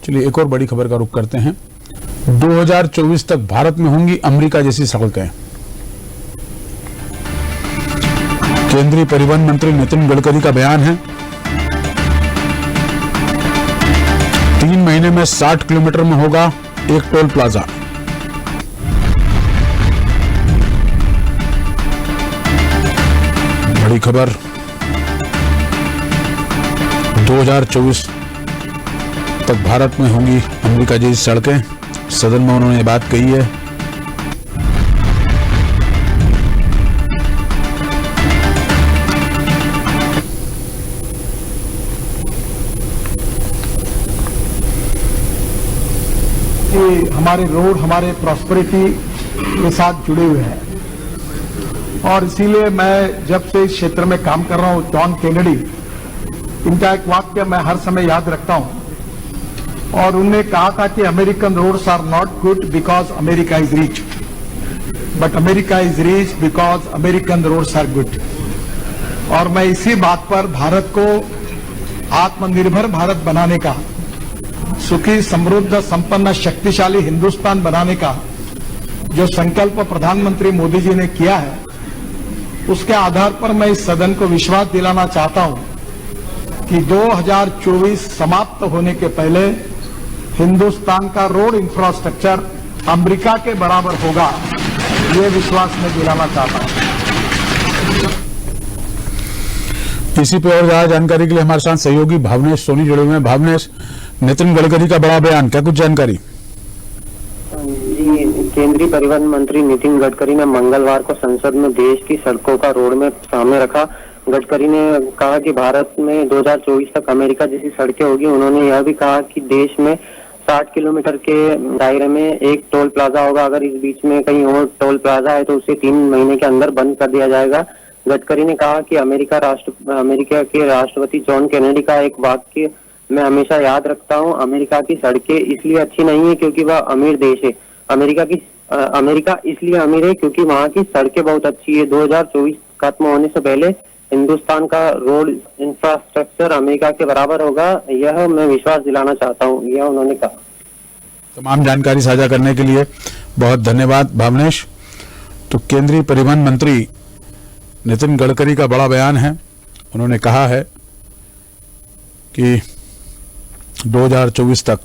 चलिए एक और बड़ी खबर का रुख करते हैं। 2024 तक भारत में होंगी अमेरिका जैसी सड़कें। केंद्रीय परिवहन मंत्री नितिन गडकरी का बयान है, 3 महीने में 60 किलोमीटर में होगा एक टोल प्लाजा। बड़ी खबर, 2024 तक भारत में होंगी अमेरिका जैसी सड़कें। सदन में उन्होंने बात कही है। कि हमारे रोड हमारे प्रॉस्पेरिटी के साथ जुड़े हुए हैं और इसीलिए मैं जब से इस क्षेत्र में काम कर रहा हूं, जॉन केनेडी, इनका एक वाक्य मैं हर समय याद रखता हूं और उन्होंने कहा था कि American roads are not good because America is rich, but America is rich because American roads are good. और मैं इसी बात पर भारत को आत्मनिर्भर भारत बनाने का, सुखी समृद्ध संपन्न शक्तिशाली हिंदुस्तान बनाने का जो संकल्प प्रधानमंत्री मोदी जी ने किया है, उसके आधार पर मैं इस सदन को विश्वास दिलाना चाहता हूं कि 2024 समाप्त होने के पहले हिंदुस्तान का रोड इंफ्रास्ट्रक्चर अमेरिका के बराबर होगा, ये विश्वास मैं दिलाना चाहता हूं। इसी पे और ज्यादा जानकारी के लिए हमारे साथ सहयोगी भावनेश सोनी जुड़े हुए हैं। भावनेश, नितिन गडकरी का बड़ा बयान, क्या कुछ जानकारी? जी, केंद्रीय परिवहन मंत्री नितिन गडकरी ने मंगलवार को संसद में देश की सड़कों का रोड मैप सामने रखा। गडकरी ने कहा कि भारत में 2024 तक अमेरिका जैसी सड़कें होगी। उन्होंने यह भी कहा कि देश में 60 किलोमीटर के दायरे में एक टोल प्लाजा होगा। अगर इस बीच में कहीं और टोल प्लाजा है तो उसे 3 महीने के अंदर बंद कर दिया जाएगा। गडकरी ने कहा कि अमेरिका के राष्ट्रपति जॉन केनेडी का एक वाक्य मैं हमेशा याद रखता हूं, अमेरिका की सड़कें इसलिए अच्छी नहीं है क्योंकि वह अमीर देश है, अमेरिका इसलिए अमीर है क्योंकि वहां की सड़कें बहुत अच्छी है। 2024 खत्म होने से पहले हिंदुस्तान का रोड इंफ्रास्ट्रक्चर अमेरिका के बराबर होगा, यह मैं विश्वास दिलाना चाहता हूं, यह उन्होंने कहा। तमाम जानकारी साझा करने के लिए बहुत धन्यवाद भावनेश। तो केंद्रीय परिवहन मंत्री नितिन गडकरी का बड़ा बयान है। उन्होंने कहा है कि 2024 तक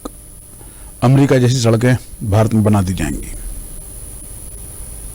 अमेरिका जैसी सड़कें भारत में बना दी जाएंगी।